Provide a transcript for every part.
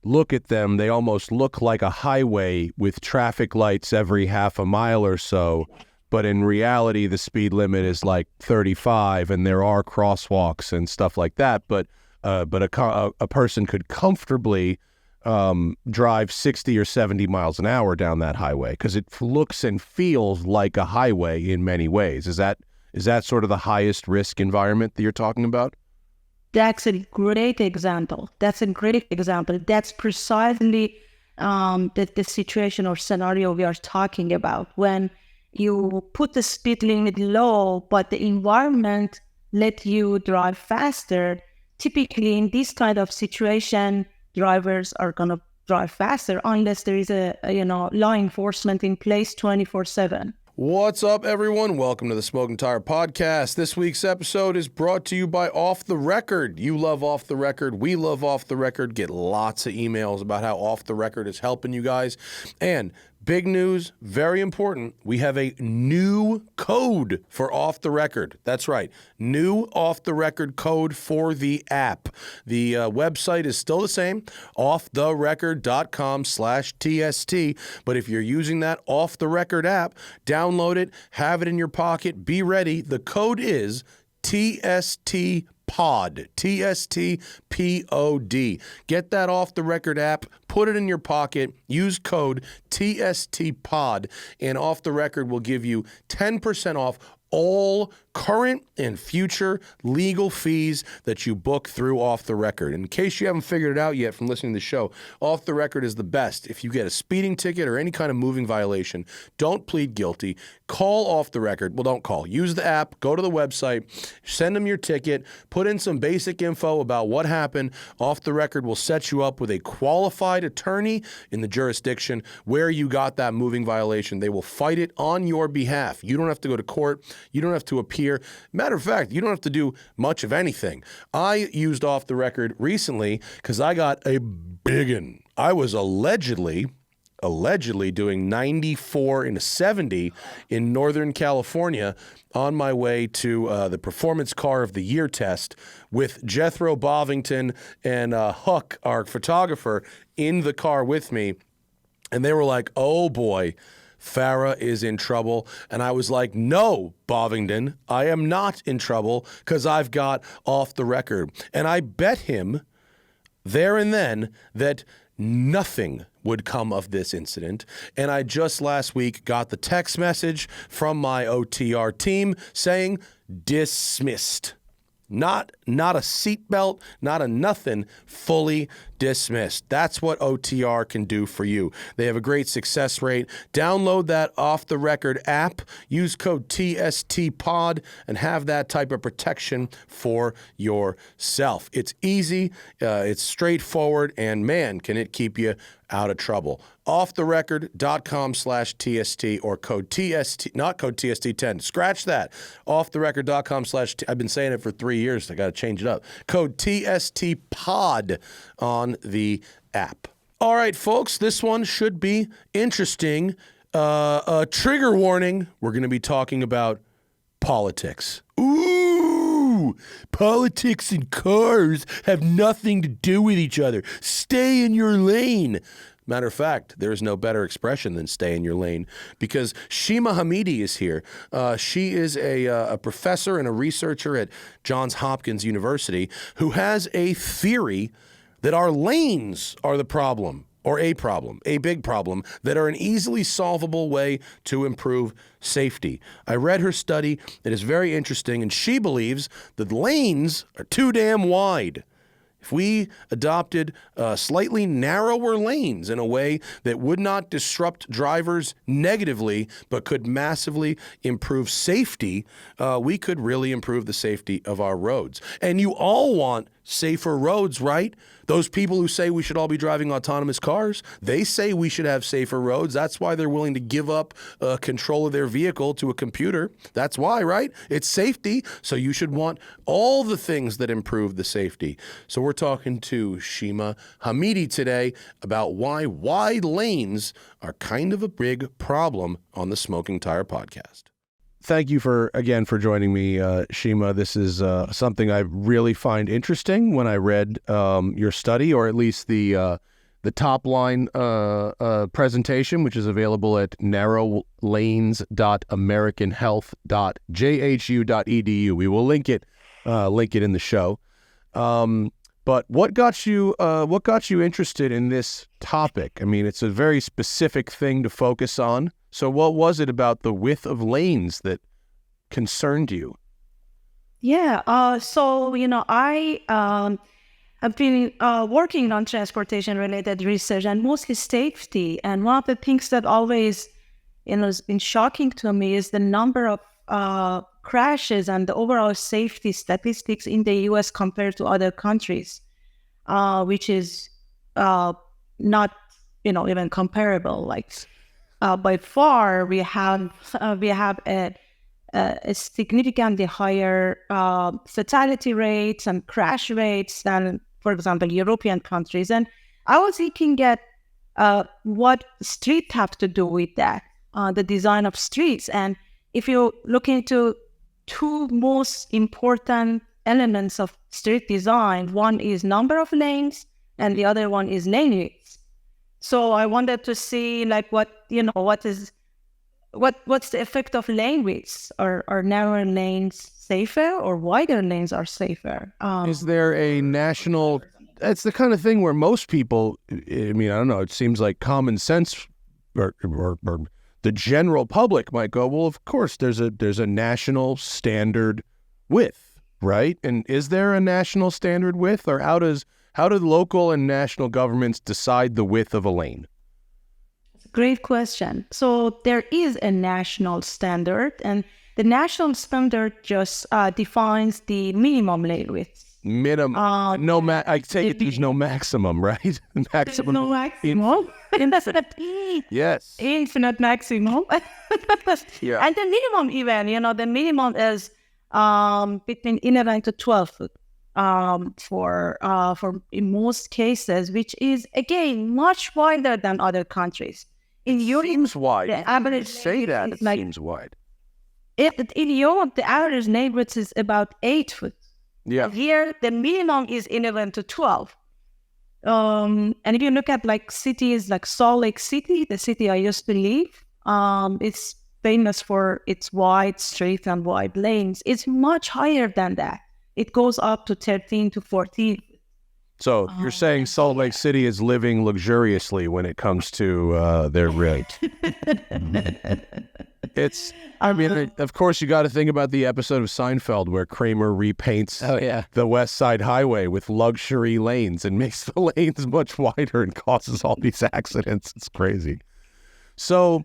look at them, they almost look like a highway with traffic lights every half a mile or so. But in reality, the speed limit is like 35, and there are crosswalks and stuff like that. But a person could comfortably drive 60 or 70 miles an hour down that highway because it looks and feels like a highway in many ways. Is that sort of the highest risk environment that you're talking about? That's a great example. That's precisely the situation or scenario we are talking about. When you put the speed limit low, but the environment let you drive faster, typically in this kind of situation, drivers are going to drive faster unless there is a law enforcement in place 24/7. What's up, everyone? Welcome to the Smoking Tire Podcast. This week's episode is brought to you by Off the Record. You love Off the Record. We love Off the Record. Get lots of emails about how Off the Record is helping you guys. And big news, very important, we have a new code for Off the Record. That's right, new Off the Record code for the app. The website is still the same, offtherecord.com/TST. But if you're using that Off the Record app, download it, have it in your pocket, be ready. The code is TST Pod, TSTPOD. Get that Off the Record app, put it in your pocket, use code TSTPOD, and Off the Record will give you 10% off all current and future legal fees that you book through Off the Record. In case you haven't figured it out yet from listening to the show, Off the Record is the best. If you get a speeding ticket or any kind of moving violation, don't plead guilty. Call Off the Record. Well, don't call. Use the app. Go to the website. Send them your ticket. Put in some basic info about what happened. Off the Record will set you up with a qualified attorney in the jurisdiction where you got that moving violation. They will fight it on your behalf. You don't have to go to court. You don't have to appear. Matter of fact, you don't have to do much of anything. I used Off the Record recently because I got a biggin. I was allegedly doing 94 in a 70 in Northern California on my way to the Performance Car of the Year test with Jethro Bovington and Huck, our photographer, in the car with me. And they were like, oh boy, Farah is in trouble. And I was like, no, Bovington, I am not in trouble because I've got Off the Record. And I bet him there and then that nothing would come of this incident. And I just last week got the text message from my OTR team saying dismissed. Not a seatbelt, not a nothing, fully dismissed. That's what OTR can do for you. They have a great success rate. Download that Off the Record app, use code TSTPOD, and have that type of protection for yourself. It's easy, it's straightforward, and man, can it keep you out of trouble. Offtherecord.com/TST or code TST, not code TST10. Scratch that. Offtherecord.com/, I've been saying it for 3 years. I got to change it up. Code TSTPOD on the app. All right, folks, this one should be interesting. A trigger warning. We're going to be talking about politics. Ooh, politics and cars have nothing to do with each other. Stay in your lane. Matter of fact, there is no better expression than stay in your lane because Shima Hamidi is here. She is a professor and a researcher at Johns Hopkins University who has a theory that our lanes are the problem, or a big problem, that are an easily solvable way to improve safety. I read her study. It is very interesting, and she believes that lanes are too damn wide. If we adopted slightly narrower lanes in a way that would not disrupt drivers negatively, but could massively improve safety, we could really improve the safety of our roads. And you all want safer roads, right? Those people who say we should all be driving autonomous cars, they say we should have safer roads. That's why they're willing to give up control of their vehicle to a computer. That's why, right? It's safety. So you should want all the things that improve the safety. So we're talking to Shima Hamidi today about why wide lanes are kind of a big problem on the Smoking Tire Podcast. Thank you for joining me, Shima. This is something I really find interesting when I read your study, or at least the the top line presentation, which is available at narrowlanes.americanhealth.jhu.edu. We will link it in the show. But what got you interested in this topic? I mean, it's a very specific thing to focus on. So what was it about the width of lanes that concerned you? Yeah. So, I've been working on transportation-related research and mostly safety. And one of the things that always, has been shocking to me is the number of crashes and the overall safety statistics in the U.S. compared to other countries, which is not, even comparable. Like, by far, we have a significantly higher fatality rates and crash rates than, for example, European countries. And I was looking at what streets have to do with that, the design of streets. And if you look into two most important elements of street design, one is number of lanes and the other one is lane width. So I wanted to see what's the effect of lane widths? Are narrower lanes safer or wider lanes are safer? Is there a national? It's the kind of thing where most people, I mean, I don't know, it seems like common sense or the general public might go, well, of course, there's a national standard width, right? And is there a national standard width, or how do local and national governments decide the width of a lane? Great question. So there is a national standard, and the national standard just defines the minimum lane width. I take it there's no maximum, right? Maximum. No maximum. Yes. Infinite maximum. Yeah. And the minimum even, the minimum is between 11 to 12 foot for in most cases, which is, again, much wider than other countries. In Europe, seems wide. The average say that it seems wide. In Europe, the average lane width is about 8 foot. Yeah. And here, the minimum is 11 to 12. And if you look at cities like Salt Lake City, the city I used to live, it's famous for its wide streets and wide lanes. It's much higher than that. It goes up to 13 to 14. So you're saying Salt Lake City is living luxuriously when it comes to their rate. Of course, you got to think about the episode of Seinfeld where Kramer repaints the West Side Highway with luxury lanes and makes the lanes much wider and causes all these accidents. It's crazy. So,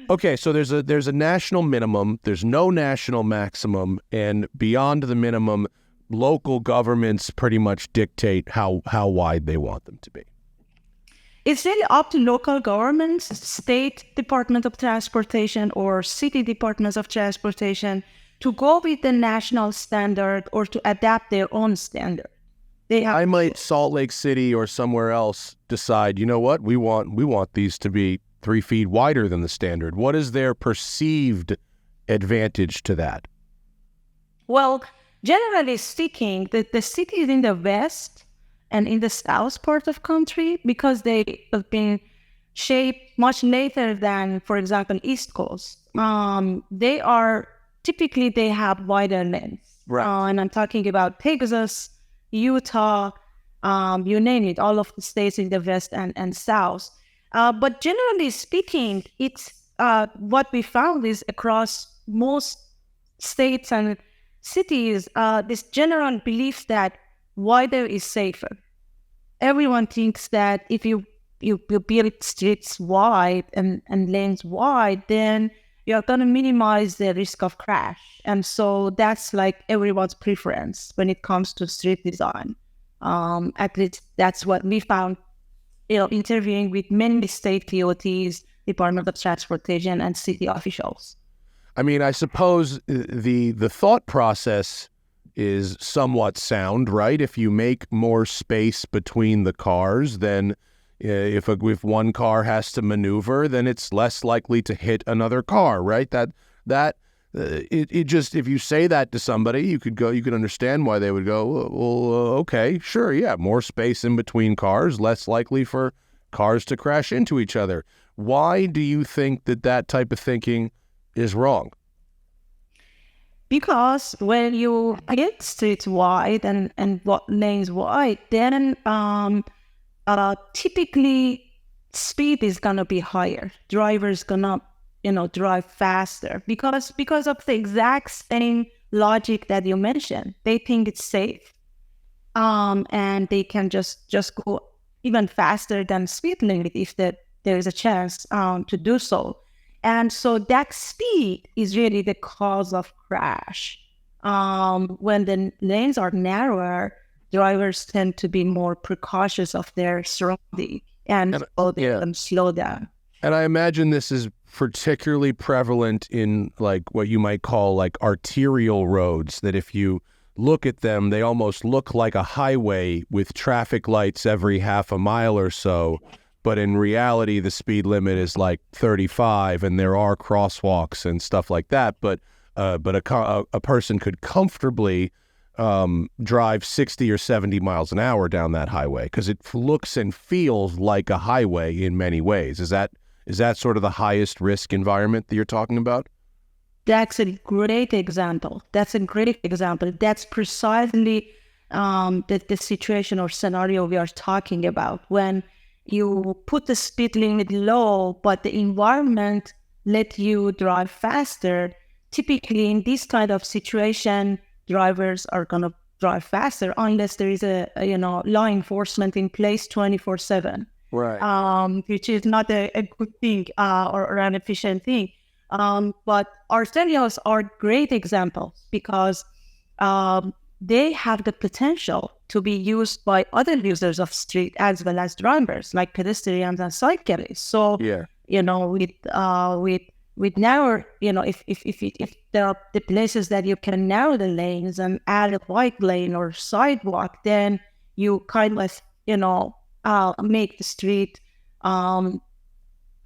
okay, so there's a national minimum, there's no national maximum, and beyond the minimum, local governments pretty much dictate how wide they want them to be. It's really up to local governments, state department of transportation or city departments of transportation to go with the national standard or to adapt their own standard. I might Salt Lake City or somewhere else decide, you know what, we want these to be 3 feet wider than the standard. What is their perceived advantage to that? Well, generally speaking, the cities in the West and in the South part of country, because they have been shaped much later than, for example, East Coast, they have wider lanes. Right. And I'm talking about Texas, Utah, you name it, all of the states in the West and South. But generally speaking, it's what we found is across most states and cities, this general belief that wider is safer. Everyone thinks that if you build streets wide and lanes wide, then you're going to minimize the risk of crash. And so that's everyone's preference when it comes to street design. At least that's what we found, interviewing with many state DOTs, Department of Transportation, and city officials. I mean, I suppose the thought process is somewhat sound, right? If you make more space between the cars, then if one car has to maneuver, then it's less likely to hit another car, right? If you say that to somebody, you could understand why they would go, well, okay, sure, yeah, more space in between cars, less likely for cars to crash into each other. Why do you think that type of thinking is wrong? Because when you get streets wide and what lanes wide, then typically speed is gonna be higher. Drivers gonna drive faster because of the exact same logic that you mentioned. They think it's safe, and they can just go even faster than speed limit if there is a chance to do so. And so that speed is really the cause of crash. When the lanes are narrower, drivers tend to be more precautious of their surrounding and slow down. And I imagine this is particularly prevalent in like what you might call like arterial roads, that if you look at them, they almost look like a highway with traffic lights every half a mile or so. But in reality, the speed limit is like 35, and there are crosswalks and stuff like that. But a person could comfortably drive 60 or 70 miles an hour down that highway because it looks and feels like a highway in many ways. Is that sort of the highest risk environment that you're talking about? That's a great example. That's precisely the situation or scenario we are talking about. When you put the speed limit low, but the environment let you drive faster, typically in this kind of situation, drivers are going to drive faster unless there is a law enforcement in place 24/7. Right. Which is not a good thing or an efficient thing. But arterials are great examples because they have the potential to be used by other users of street as well as drivers, like pedestrians and cyclists. So, with narrow, if there are the places that you can narrow the lanes and add a bike lane or sidewalk, then you kind of, make the street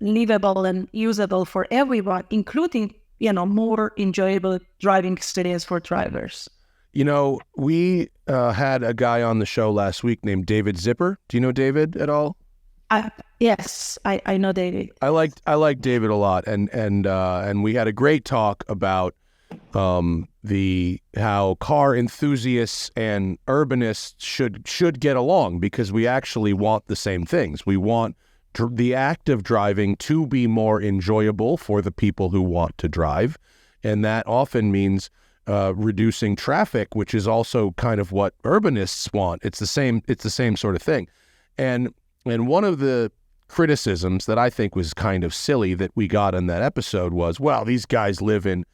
livable and usable for everyone, including, more enjoyable driving experience for drivers. We had a guy on the show last week named David Zipper. Do you know David at all? Yes, I know David. I like David a lot, and we had a great talk about how car enthusiasts and urbanists should get along, because we actually want the same things. We want the act of driving to be more enjoyable for the people who want to drive, and that often means reducing traffic, which is also kind of what urbanists want. It's the same sort of thing. And one of the criticisms that I think was kind of silly that we got in that episode was, well, these guys live in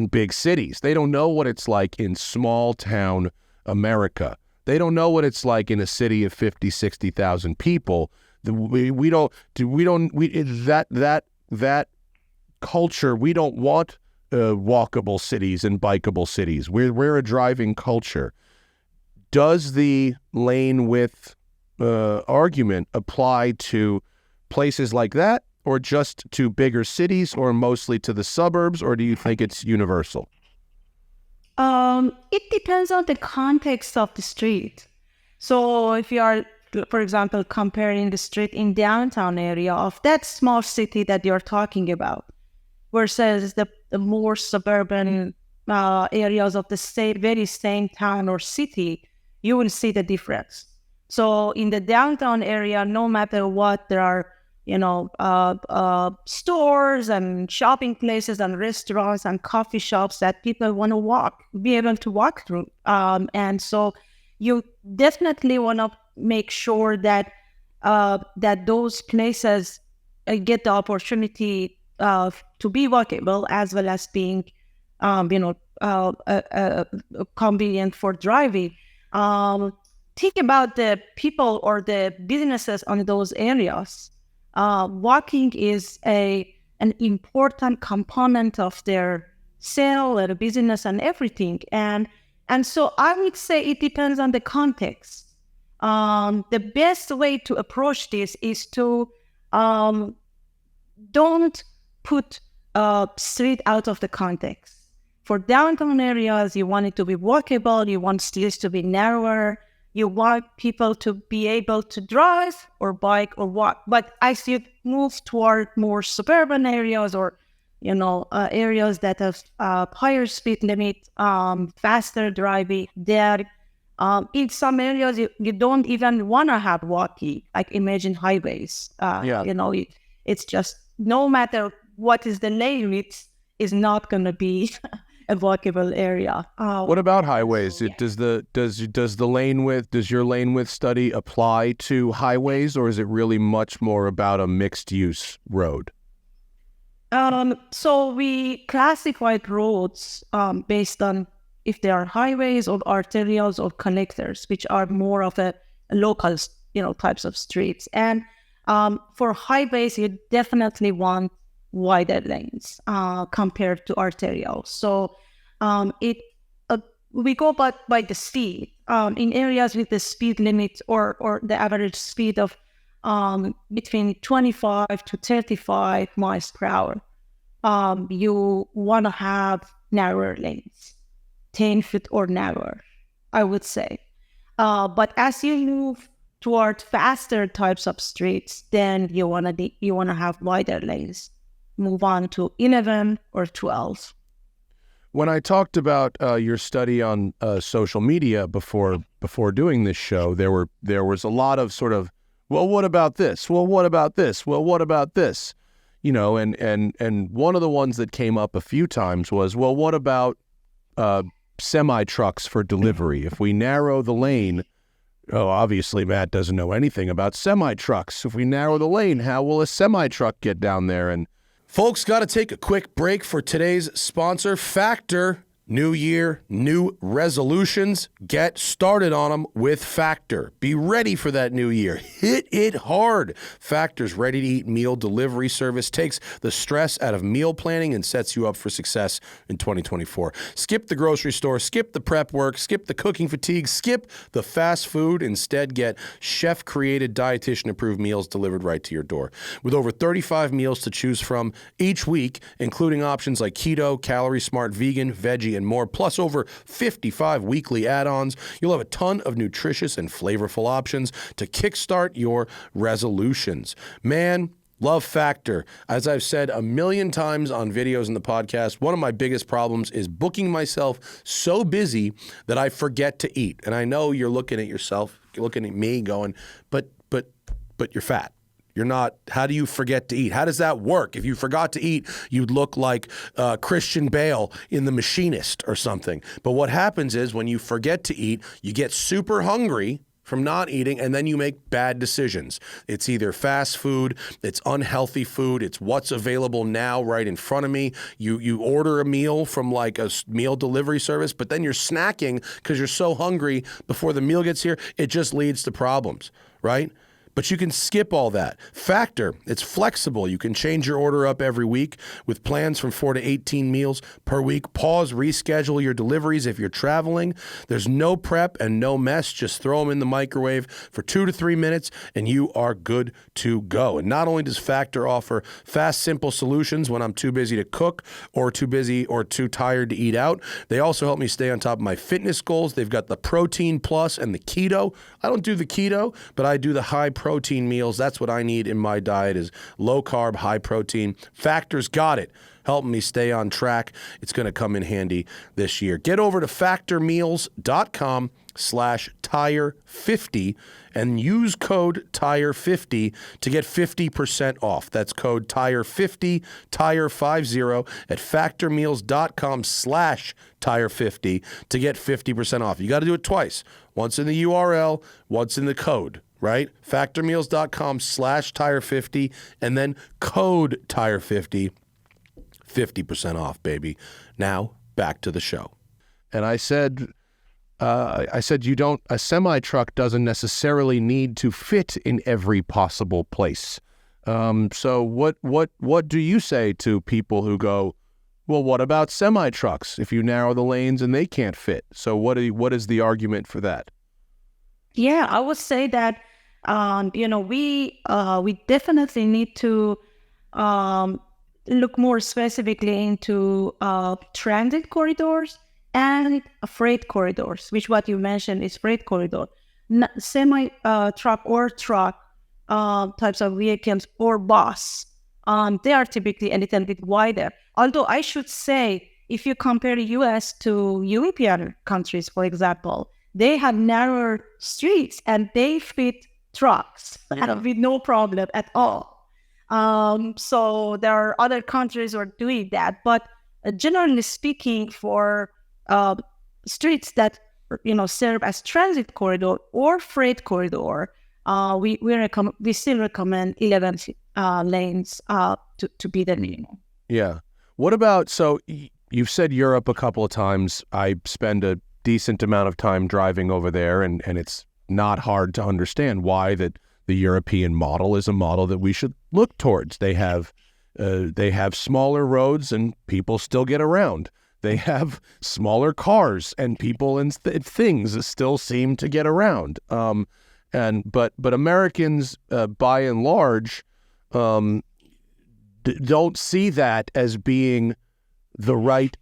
big cities. They don't know what it's like in small town America. They don't know what it's like in a city of 50, 60,000 people. That culture, we don't want walkable cities and bikeable cities. We're a driving culture. Does the lane width argument apply to places like that, or just to bigger cities, or mostly to the suburbs, or do you think it's universal? It depends on the context of the street. So if you are, for example, comparing the street in downtown area of that small city that you're talking about versus the more suburban areas of the very same town or city, you will see the difference. So in the downtown area, no matter what, there are stores and shopping places and restaurants and coffee shops that people want to be able to walk through. And so you definitely want to make sure that those places get the opportunity to be walkable as well as being, convenient for driving. Think about the people or the businesses on those areas. Walking is an important component of their sale, their business, and everything. And so I would say it depends on the context. The best way to approach this is to don't put street out of the context. For downtown areas, you want it to be walkable, you want streets to be narrower, You want people to be able to drive or bike or walk. But as you move toward more suburban areas or, areas that have higher speed limit, faster driving, there, in some areas, you don't even want to have walkie, like imagine highways. It's just, no matter what is the lane, it is not going to be a walkable area. What about highways? Does your lane width study apply to highways, or is it really much more about a mixed use road? So we classified roads based on if they are highways or arterials or connectors, which are more of a local, types of streets. And for highways, you definitely want wider lanes compared to arterials. So we go by the speed. In areas with the speed limit or the average speed of between 25 to 35 miles per hour, you want to have narrower lanes, 10 feet or narrower, I would say. But as you move toward faster types of streets, then you want to have wider lanes. Move on to 11 or 12. When I talked about your study on social media before doing this show, there was a lot of sort of, well, what about this? Well, what about this? Well, what about this? And one of the ones that came up a few times was, well, what about semi-trucks for delivery? If we narrow the lane, obviously Matt doesn't know anything about semi-trucks. If we narrow the lane, how will a semi-truck get down there? And folks, got to take a quick break for today's sponsor, Factor. New year, new resolutions. Get started on them with Factor. Be ready for that new year. Hit it hard. Factor's ready-to-eat meal delivery service takes the stress out of meal planning and sets you up for success in 2024. Skip the grocery store, skip the prep work, skip the cooking fatigue, skip the fast food. Instead, get chef-created, dietitian-approved meals delivered right to your door. With over 35 meals to choose from each week, including options like keto, calorie smart, vegan, veggie, and more, plus over 55 weekly add-ons. You'll have a ton of nutritious and flavorful options to kickstart your resolutions. Man, love Factor. As I've said a million times on videos in the podcast, one of my biggest problems is booking myself so busy that I forget to eat. And I know you're looking at yourself, you're looking at me going, but you're fat. You're not. How do you forget to eat? How does that work? If you forgot to eat, you'd look like Christian Bale in The Machinist or something. But what happens is when you forget to eat, you get super hungry from not eating, and then you make bad decisions. It's either fast food, it's unhealthy food, it's what's available now right in front of me. You order a meal from like a meal delivery service, but then you're snacking because you're so hungry before the meal gets here. It just leads to problems, right? But you can skip all that. Factor, it's flexible. You can change your order up every week with plans from 4 to 18 meals per week. Pause, reschedule your deliveries if you're traveling. There's no prep and no mess. Just throw them in the microwave for 2 to 3 minutes and you are good to go. And not only does Factor offer fast, simple solutions when I'm too busy to cook or too busy or too tired to eat out, they also help me stay on top of my fitness goals. They've got the Protein Plus and the Keto. I don't do the Keto, but I do the high protein meals. That's what I need in my diet is low carb, high protein. Factor's got it. Helping me stay on track. It's going to come in handy this year. Get over to factormeals.com/tire50 and use code tire50 to get 50% off. That's code tire50, tire50 at factormeals.com/tire50 to get 50% off. You got to do it twice. Once in the URL, once in the code. Right? Factormeals.com/tire50 and then code tire50, 50% off, baby. Now back to the show. And I said, a semi-truck doesn't necessarily need to fit in every possible place. So what do you say to people who go, well, what about semi-trucks if you narrow the lanes and they can't fit? So what is the argument for that? Yeah, I would say that we definitely need to look more specifically into transit corridors and freight corridors, which what you mentioned is freight corridor. semi truck or truck types of vehicles or bus, they are typically a little bit wider. Although I should say, if you compare the US to European countries, for example, they have narrower streets and they fit trucks with no problem at all. So there are other countries who are doing that. But generally speaking, for streets that serve as transit corridor or freight corridor, we still recommend 11 lanes to be the minimum. Yeah. What about, so you've said Europe a couple of times. I spend a decent amount of time driving over there, and it's not hard to understand why that the European model is a model that we should look towards. They have smaller roads and people still get around. They have smaller cars and people and things still seem to get around. But Americans, by and large, don't see that as being the right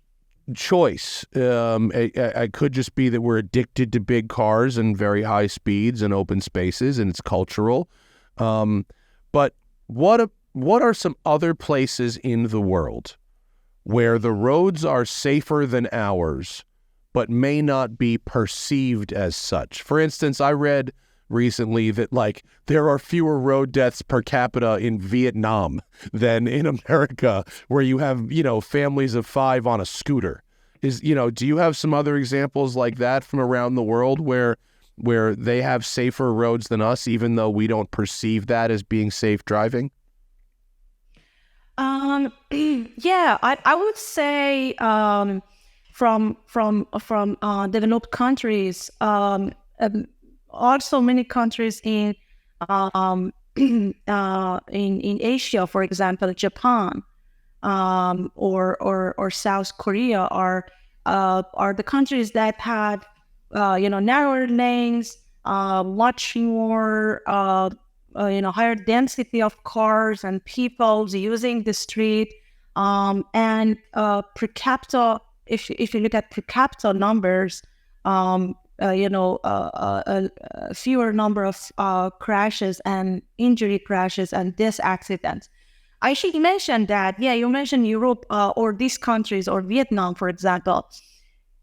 choice. It could just be that we're addicted to big cars and very high speeds and open spaces, and it's cultural. But what are some other places in the world where the roads are safer than ours, but may not be perceived as such? For instance, I read recently that there are fewer road deaths per capita in Vietnam than in America, where you have, families of 5 on a scooter. Do you have some other examples like that from around the world where they have safer roads than us, even though we don't perceive that as being safe driving? Yeah, I would say from developed countries, also many countries in Asia, for example, Japan, or South Korea are the countries that had narrower lanes, much more higher density of cars and people using the street, and per capita. If you look at per capita numbers, fewer number of crashes and injury crashes and death accidents. I should mention that, you mentioned Europe or these countries or Vietnam, for example.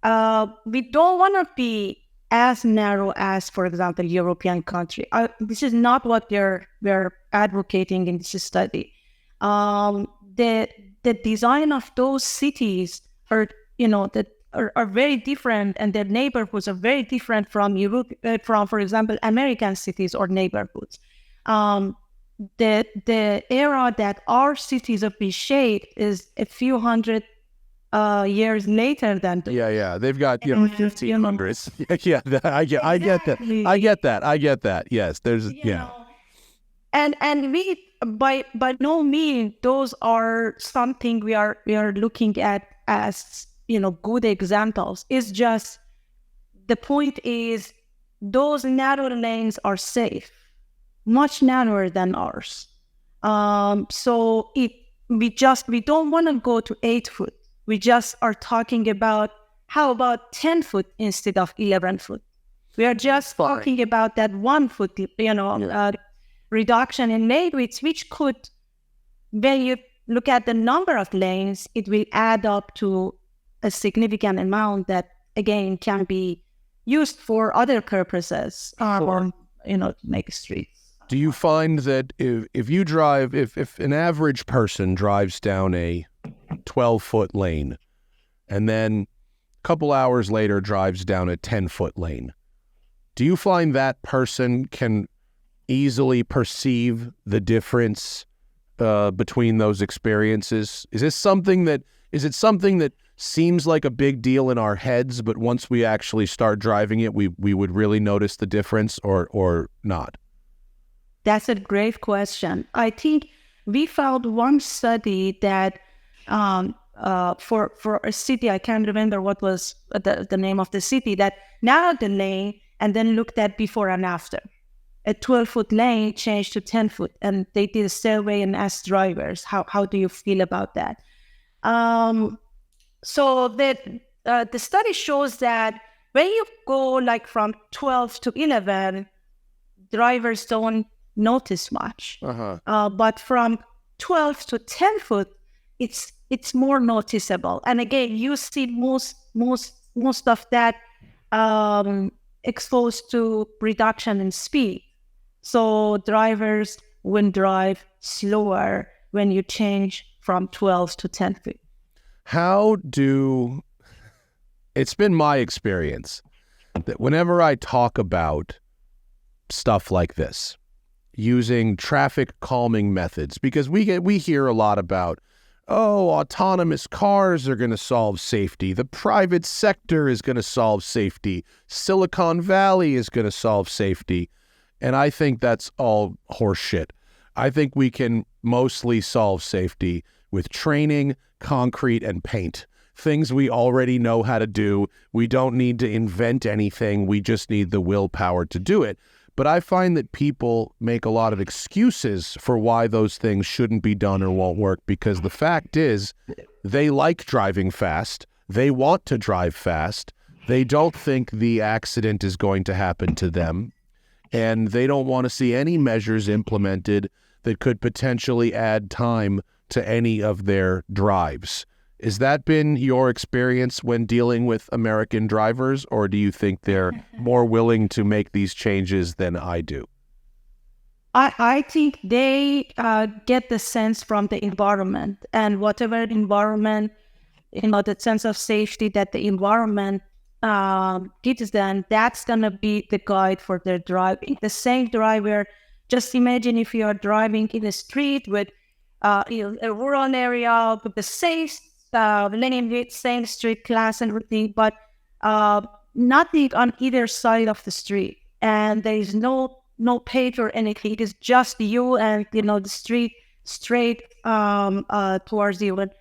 We don't want to be as narrow as, for example, European country. This is not what we're advocating in this study. The design of those cities are very different, and their neighborhoods are very different from Europe, from, for example, American cities or neighborhoods. The era that our cities have been shaped is a few hundred years later than those. Yeah. They've got 1500s. Yeah, I get that. Yes, there's And we by no means those are something we are looking at as good examples. It's just the point is those narrow lanes are safe, much narrower than ours. So we don't want to go to 8 foot. We just are talking about how about 10 foot instead of 11 foot. We are just talking about that 1 foot, reduction in lane width, which could, when you look at the number of lanes, it will add up to a significant amount that again can be used for other purposes, or make streets. Do you find that if an average person drives down a 12-foot lane and then a couple hours later drives down a 10-foot lane, do you find that person can easily perceive the difference between those experiences? Is it something that seems like a big deal in our heads, but once we actually start driving it, we would really notice the difference, or not? That's a great question. I think we found one study that for a city, I can't remember what was the name of the city, that narrowed the lane and then looked at before and after. A 12-foot lane changed to 10 foot, and they did a survey and asked drivers, how do you feel about that? So that the study shows that When you go like from 12 to 11, drivers don't notice much. But from 12 to 10 foot, it's more noticeable. And again, you see most of that exposed to reduction in speed. So drivers will drive slower when you change from 12 to 10 feet. It's been my experience that whenever I talk about stuff like this, using traffic calming methods, because we hear a lot about, autonomous cars are going to solve safety. The private sector is going to solve safety. Silicon Valley is going to solve safety. And I think that's all horseshit. I think we can mostly solve safety with training, concrete, and paint. Things we already know how to do. We don't need to invent anything. We just need the willpower to do it. But I find that people make a lot of excuses for why those things shouldn't be done or won't work, because the fact is they like driving fast. They want to drive fast. They don't think the accident is going to happen to them. And they don't want to see any measures implemented that could potentially add time to any of their drives. Has that been your experience when dealing with American drivers, or do you think they're more willing to make these changes than I do? I think they get the sense from the environment, and whatever environment, the sense of safety that the environment gives them, that's going to be the guide for their driving. The same driver, just imagine if you are driving in a street with a rural area with the same lane width, same street class and everything, but nothing on either side of the street, and there is no page or anything. It is just you and the street straight towards you. And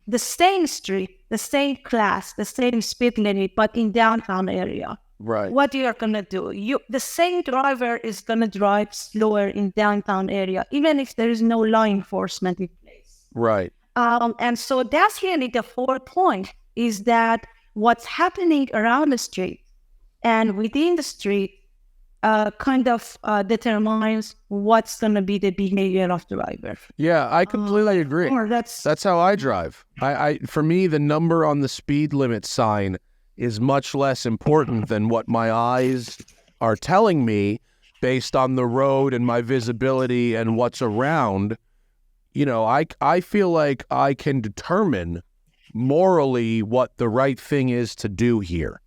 the same street, the same class, the same speed limit, but in downtown area. Right. What you are gonna do? The same driver is gonna drive slower in downtown area, even if there is no law enforcement in place. Right. And so that's really the whole point, is that what's happening around the street and within the street determines what's going to be the behavior of the driver. Yeah, I completely agree. That's how I drive. For me, the number on the speed limit sign is much less important than what my eyes are telling me based on the road and my visibility and what's around. I feel like I can determine morally what the right thing is to do here.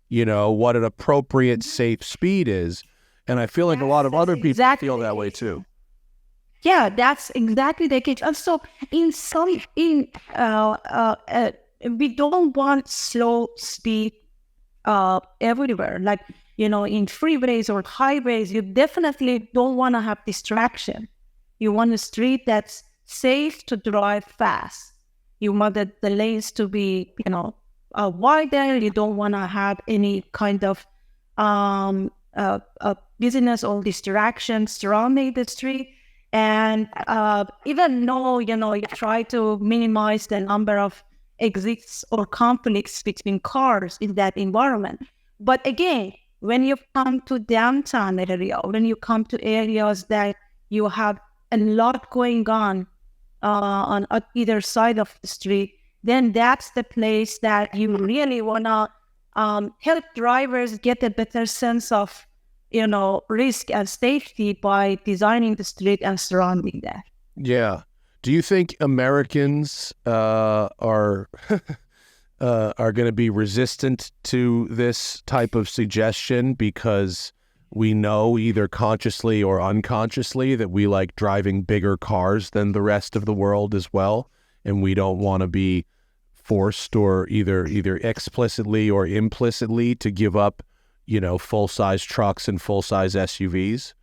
What an appropriate safe speed is. And I feel like a lot of other people feel that way too. Yeah, that's exactly the case. Also, we don't want slow speed everywhere. Like, in freeways or highways, you definitely don't want to have distraction. You want a street that's safe to drive fast. You want the lanes to be, wider. You don't want to have any kind of business or distraction surrounding the street. And even though, you try to minimize the number of exits or conflicts between cars in that environment. But again, when you come to downtown area, when you come to areas that you have a lot going on either side of the street, then that's the place that you really want to help drivers get a better sense of, risk and safety by designing the street and surrounding that. Yeah. Do you think Americans are going to be resistant to this type of suggestion because we know either consciously or unconsciously that we like driving bigger cars than the rest of the world as well, and we don't want to be forced or either explicitly or implicitly to give up, full-size trucks and full-size SUVs?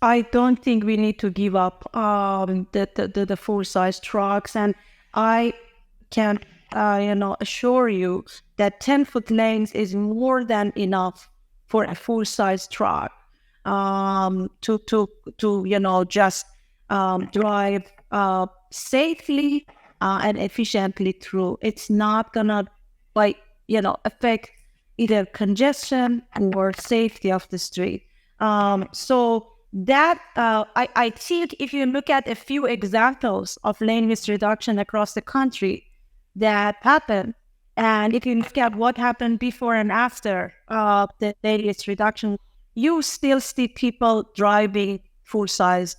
I don't think we need to give up the full-size trucks, and I can assure you that 10-foot lanes is more than enough for a full-size truck to just drive safely and efficiently through. It's not gonna affect either congestion or safety of the street. So that I think if you look at a few examples of lane width reduction across the country that happened, and if you look at what happened before and after the lane width reduction, you still see people driving full-size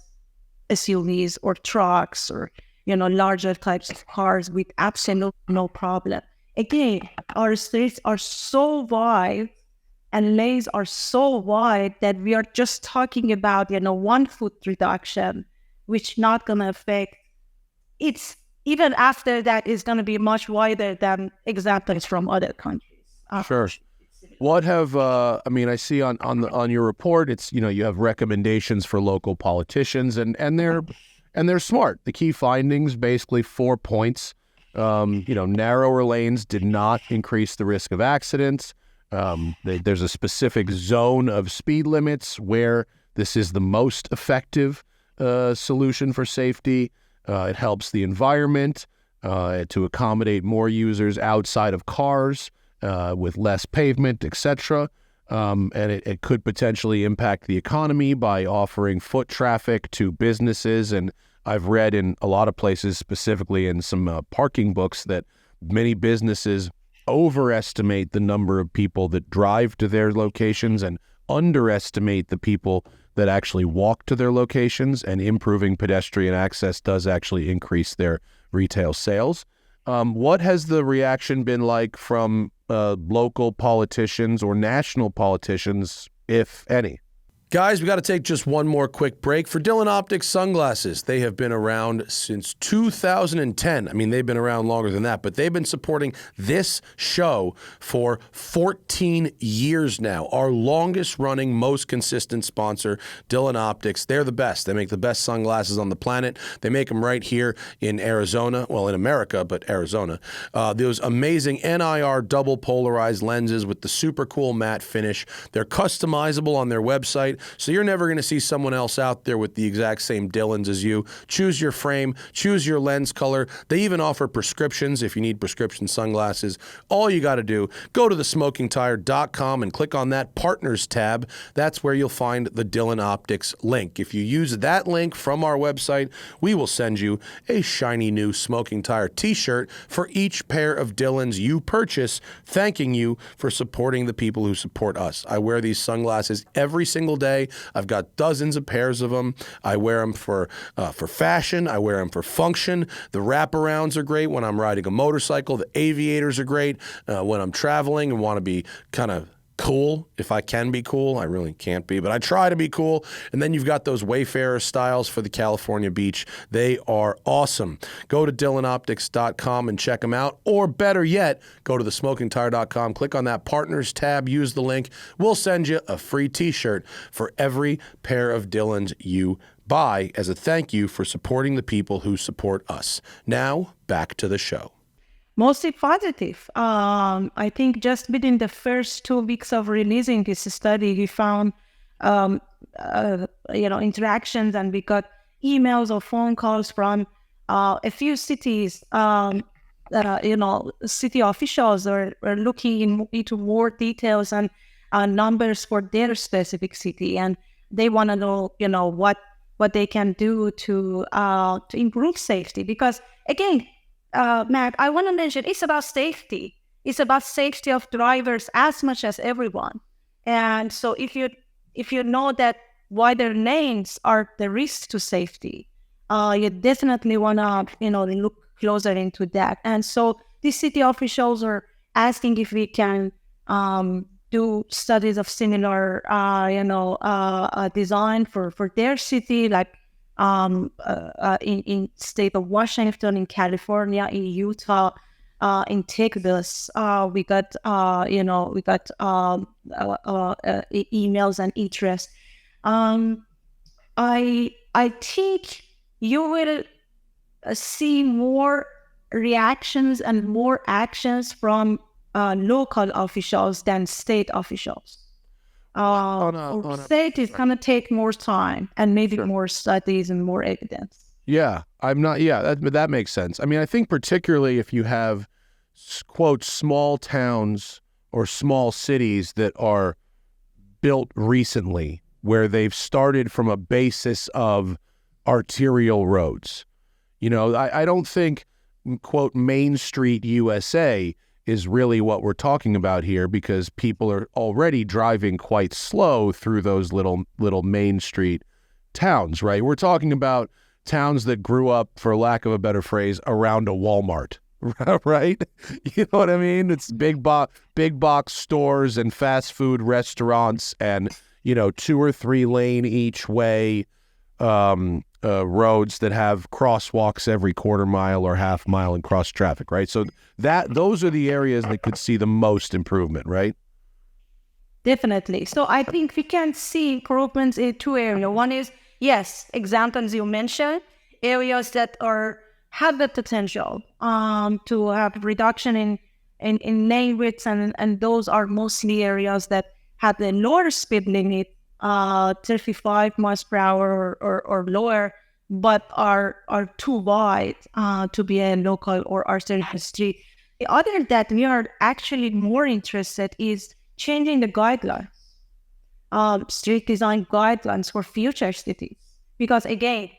SUVs or trucks or larger types of cars with absolute no problem. Again, our streets are so wide and lanes are so wide that we are just talking about 1 foot reduction, which not going to affect. It's even after that is going to be much wider than examples from other countries. Sure. What have I see on your report, it's you have recommendations for local politicians and they're smart. The key findings, basically 4 points. Narrower lanes did not increase the risk of accidents. There's a specific zone of speed limits where this is the most effective solution for safety. It helps the environment to accommodate more users outside of cars with less pavement, etc. And it could potentially impact the economy by offering foot traffic to businesses. And I've read in a lot of places, specifically in some parking books, that many businesses overestimate the number of people that drive to their locations and underestimate the people that actually walk to their locations, and improving pedestrian access does actually increase their retail sales. What has the reaction been like from local politicians or national politicians, if any? Guys, we got to take just one more quick break. For Dillon Optics sunglasses, they have been around since 2010. I mean, they've been around longer than that, but they've been supporting this show for 14 years now. Our longest running, most consistent sponsor, Dillon Optics. They're the best. They make the best sunglasses on the planet. They make them right here in Arizona. Well, in America, but Arizona. Those amazing NIR double polarized lenses with the super cool matte finish. They're customizable on their website. So you're never going to see someone else out there with the exact same Dillons as you. Choose your frame, choose your lens color. They even offer prescriptions if you need prescription sunglasses. All you got to do, go to thesmokingtire.com and click on that Partners tab. That's where you'll find the Dillon Optics link. If you use that link from our website, we will send you a shiny new Smoking Tire t-shirt for each pair of Dillons you purchase, thanking you for supporting the people who support us. I wear these sunglasses every single day. I've got dozens of pairs of them. I wear them for fashion. I wear them for function. The wraparounds are great when I'm riding a motorcycle. The aviators are great when I'm traveling and want to be kind of cool. If I can be cool, I really can't be, but I try to be cool. And then you've got those Wayfarer styles for the California beach. They are awesome. Go to DillonOptics.com and check them out. Or better yet, go to thesmokingtire.com, click on that Partners tab, use the link. We'll send you a free t-shirt for every pair of Dillons you buy as a thank you for supporting the people who support us. Now, back to the show. Mostly positive. I think just within the first 2 weeks of releasing this study, we found, interactions, and we got emails or phone calls from a few cities. City officials are looking into more details and numbers for their specific city, and they want to know, what they can do to improve safety. Because again, Matt, I want to mention it's about safety. It's about safety of drivers as much as everyone. And so if you know that wider lanes are the risk to safety, you definitely want to look closer into that. And so the city officials are asking if we can do studies of similar design for their city, like in state of Washington, in California, in Utah, in Texas. We got emails and interest. I think you will see more reactions and more actions from local officials than state officials. State is going to take more time and maybe more studies and more evidence. Yeah, that makes sense. I mean, I think particularly if you have, quote, small towns or small cities that are built recently, where they've started from a basis of arterial roads. You know, I don't think, quote, Main Street USA is really what we're talking about here, because people are already driving quite slow through those little Main Street towns, right? We're talking about towns that grew up, for lack of a better phrase, around a Walmart, right? You know what I mean? It's big box stores and fast food restaurants and, you know, 2 or 3 lane each way roads that have crosswalks every quarter mile or half mile and cross traffic, right? So those are the areas that could see the most improvement, right? Definitely. So I think we can see improvements in 2 areas. One is, yes, examples you mentioned, areas that have the potential to have reduction in lane widths, and those are mostly areas that have the lower speed limit, 35 miles per hour or lower, but are too wide to be a local or arterial street. The other that we are actually more interested is changing the guidelines, street design guidelines for future cities. Because again,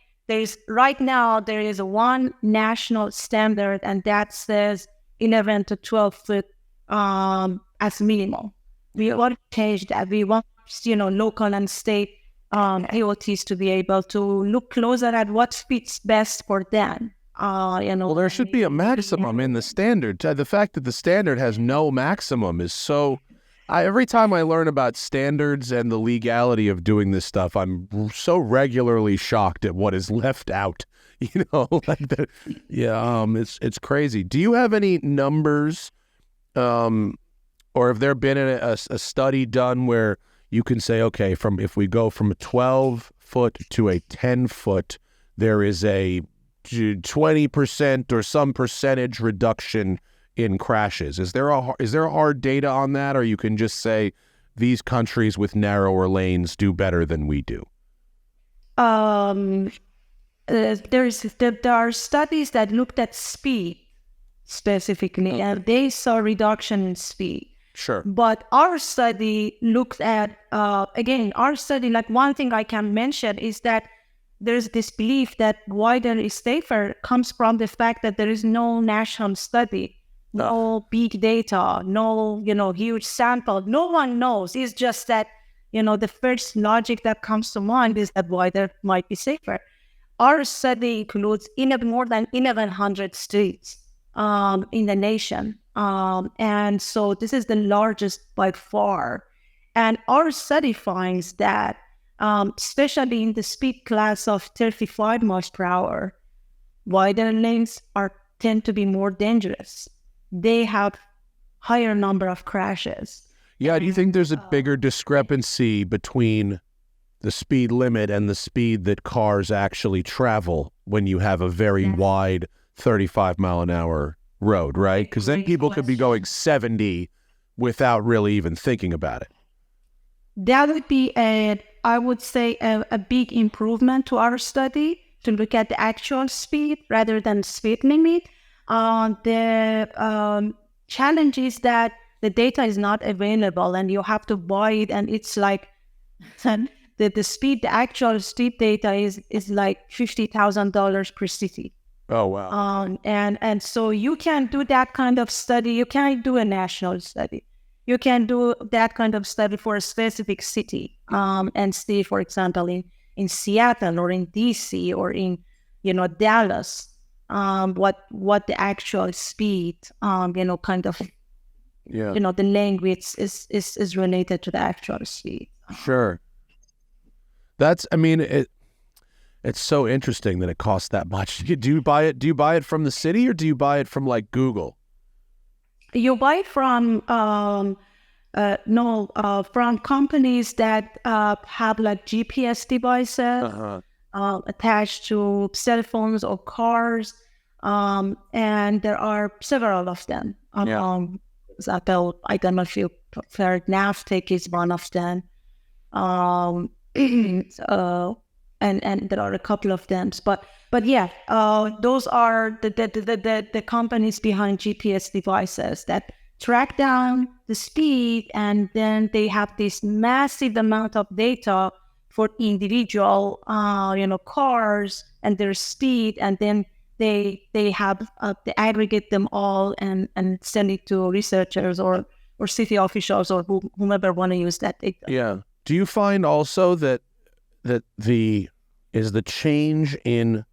right now there is one national standard, and that says 11 to 12 foot as minimum. We want to change that. We want, local and state AOTs to be able to look closer at what fits best for them. Well, there should be a maximum in the standard. The fact that the standard has no maximum is so... every time I learn about standards and the legality of doing this stuff, I'm so regularly shocked at what is left out. It's crazy. Do you have any numbers, or have there been a study done where you can say, okay, if we go from a 12 foot to a 10 foot, there is a 20% or some percentage reduction in crashes? Is there hard data on that, or you can just say these countries with narrower lanes do better than we do? There are studies that looked at speed specifically, and they saw reduction in speed. Sure. But our study looked at, like one thing I can mention is that there's this belief that wider is safer comes from the fact that there is no national study. No big data, no, huge sample. No one knows. It's just that, the first logic that comes to mind is that wider might be safer. Our study includes more than 1,100 streets in the nation. And so this is the largest by far. And our study finds that, especially in the speed class of 35 miles per hour, wider lanes tend to be more dangerous. They have higher number of crashes. Yeah, do you think there's a bigger discrepancy between the speed limit and the speed that cars actually travel when you have a very wide 35 mile an hour road, right? Because then people could be going 70 without really even thinking about it. That would be, I would say, a big improvement to our study, to look at the actual speed rather than speed limit. The challenge is that the data is not available and you have to buy it, and it's like the actual speed data is like $50,000 per city. Oh wow. And so you can do that kind of study. You can't do a national study. You can do that kind of study for a specific city, and see, for example, in Seattle or in DC or in Dallas. What the actual speed, the language is related to the actual speed. Sure. It's so interesting that it costs that much. Do you buy it from the city, or do you buy it from like Google? You buy it from from companies that have like GPS devices attached to cell phones or cars, and there are several of them. Example, I don't know if you've heard, Navtech is one of them. And there are a couple of them, but those are the companies behind GPS devices that track down the speed, and then they have this massive amount of data for individual, cars and their speed, and then they have they aggregate them all and send it to researchers or city officials or whomever want to use that data. Yeah. Do you find also that the change in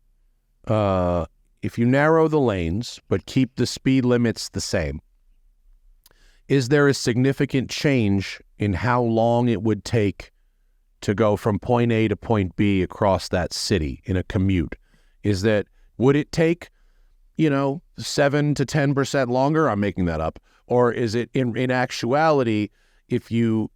if you narrow the lanes but keep the speed limits the same, is there a significant change in how long it would take to go from point A to point B across that city in a commute? Would it take, 7 to 10% longer? I'm making that up. Or is it in actuality, if you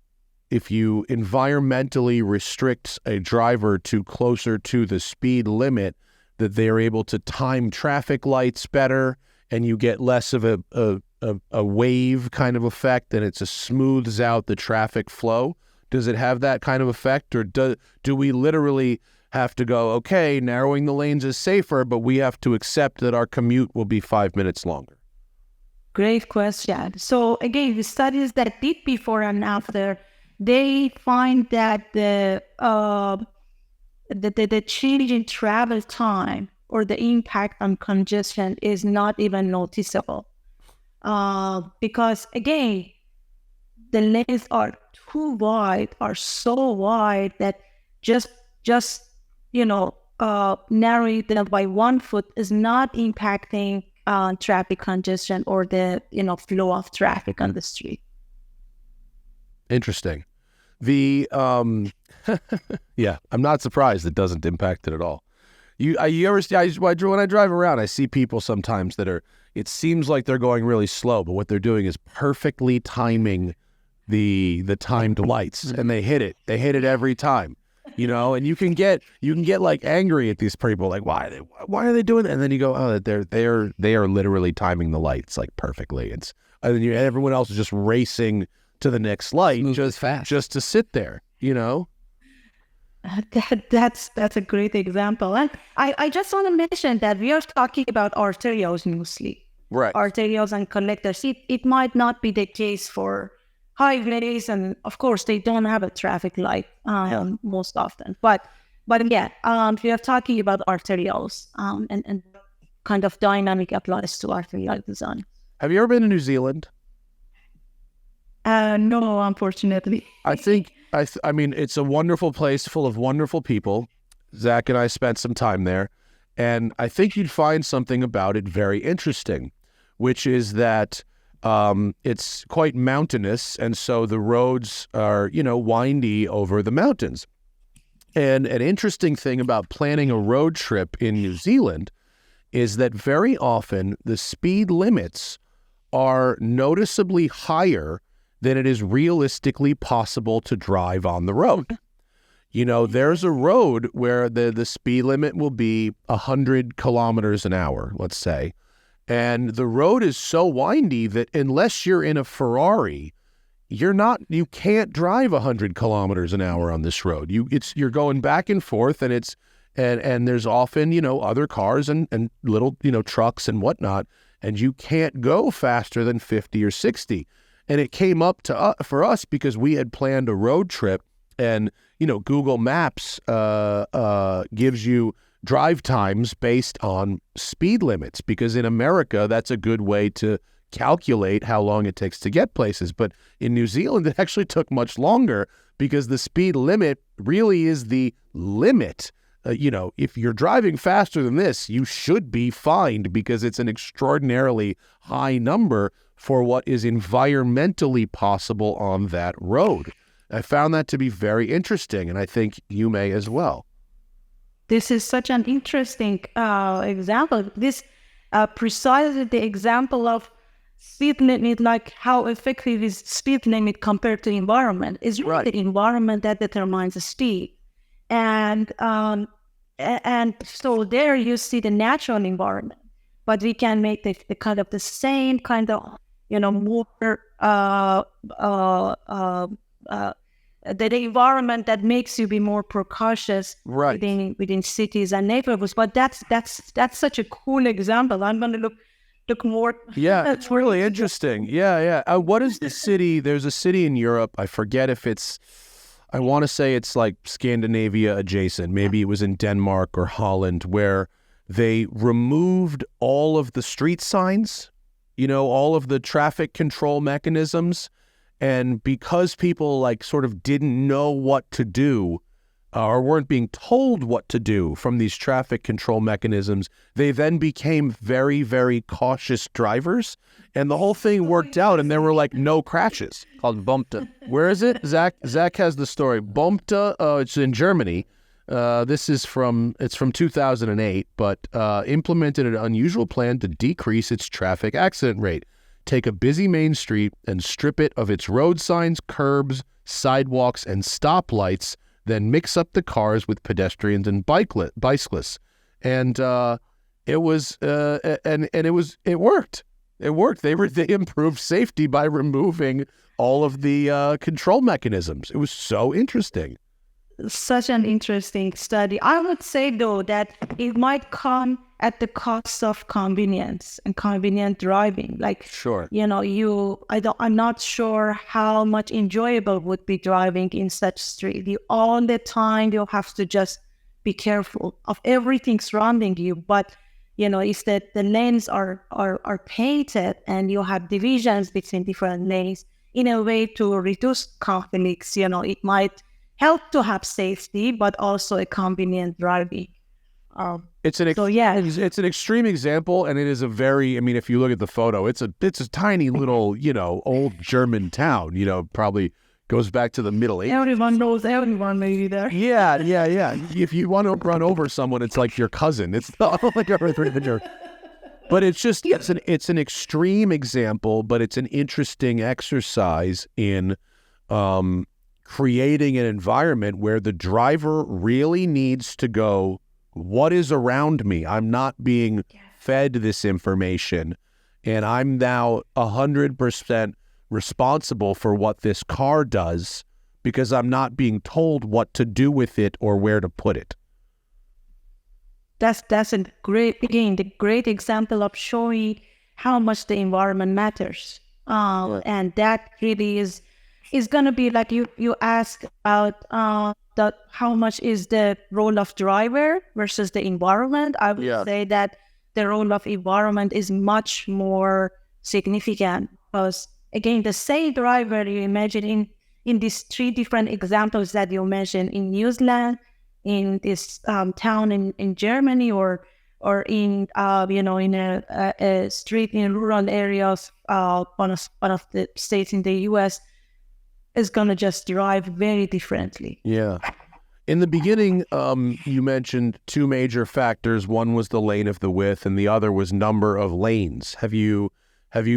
environmentally restrict a driver to closer to the speed limit, that they're able to time traffic lights better and you get less of a wave kind of effect and smooths out the traffic flow? Does it have that kind of effect, or do we literally have to go, okay, narrowing the lanes is safer, but we have to accept that our commute will be 5 minutes longer? Great question. So again, the studies that did before and after, they find that the change in travel time or the impact on congestion is not even noticeable. Because again, the lanes are too wide, are so wide that just narrowing them by 1 foot is not impacting traffic congestion or the flow of traffic on the street. Interesting. The yeah, I'm not surprised it doesn't impact it at all. When I drive around, I see people sometimes it seems like they're going really slow, but what they're doing is perfectly timing the timed lights, and they hit it every time, and you can get like angry at these people, like why are they doing that? And then you go, oh, they are literally timing the lights like perfectly. And then everyone else is just racing to the next light, just to sit there, That's a great example. And I just want to mention that we are talking about arterials mostly. Right. Arterials and connectors. It might not be the case for highways, and of course they don't have a traffic light most often. But yeah, we are talking about arterials and kind of dynamic applies to arterial design. Have you ever been to New Zealand? No, unfortunately. I mean, it's a wonderful place full of wonderful people. Zach and I spent some time there, and I think you'd find something about it very interesting, which is that it's quite mountainous, and so the roads are, windy over the mountains. And an interesting thing about planning a road trip in New Zealand is that very often the speed limits are noticeably higher than it is realistically possible to drive on the road. There's a road where the speed limit will be 100 kilometers an hour, let's say. And the road is so windy that unless you're in a Ferrari, you can't drive 100 kilometers an hour on this road. You're going back and forth, and and there's often, other cars and little, trucks and whatnot, and you can't go faster than 50 or 60. And it came up for us because we had planned a road trip, and Google Maps gives you drive times based on speed limits, because in America that's a good way to calculate how long it takes to get places. But in New Zealand it actually took much longer because the speed limit really is the limit. If you're driving faster than this, you should be fined because it's an extraordinarily high number for what is environmentally possible on that road. I found that to be very interesting, and I think you may as well. This is such an interesting example. This precisely the example of speed limit, like how effective is speed limit compared to environment. It's really right. The environment that determines the speed. And so there you see the natural environment, but we can make the kind of the same kind of, more the environment that makes you be more precautious right. within cities and neighborhoods. But that's such a cool example. I'm going to look look more. Yeah, it's really interesting. Yeah. What is the city? There's a city in Europe. I forget if it's, I want to say it's like Scandinavia adjacent. Maybe it was in Denmark or Holland, where they removed all of the street signs, all of the traffic control mechanisms. And because people like sort of didn't know what to do, or weren't being told what to do from these traffic control mechanisms, they then became very, very cautious drivers. And the whole thing worked out, and there were like no crashes. Called Bumpta. Where is it? Zach has the story. Bumpta, it's in Germany. It's from 2008, but implemented an unusual plan to decrease its traffic accident rate. Take a busy main street and strip it of its road signs, curbs, sidewalks, and stoplights, then mix up the cars with pedestrians and bicyclists. And it worked. It worked. They improved safety by removing all of the control mechanisms. It was so interesting. Such an interesting study. I would say, though, that it might come at the cost of convenience and convenient driving. Like, sure, I'm not sure how much enjoyable would be driving in such street. All the time you have to just be careful of everything surrounding you. But it's that the lanes are painted and you have divisions between different lanes in a way to reduce conflicts. It might help to have safety, but also a convenient driving. It's an extreme example, and it is a very, if you look at the photo, it's a tiny little, old German town, probably goes back to the Middle Ages. Everyone knows everyone maybe there. Yeah. If you want to run over someone, it's like your cousin. It's not like but it's an extreme example, but it's an interesting exercise in creating an environment where the driver really needs to go, what is around me? I'm not being fed this information, and I'm now 100% responsible for what this car does because I'm not being told what to do with it or where to put it. That's a great example of showing how much the environment matters. And that really is going to be like you ask about how much is the role of driver versus the environment. I would say that the role of environment is much more significant because, again, the same driver you imagine in these three different examples that you mentioned in New Zealand, in this town in Germany, or in in a street in rural areas, one of the states in the U.S. is gonna just drive very differently. Yeah. In the beginning, you mentioned two major factors. One was the lane of the width, and the other was number of lanes. Have you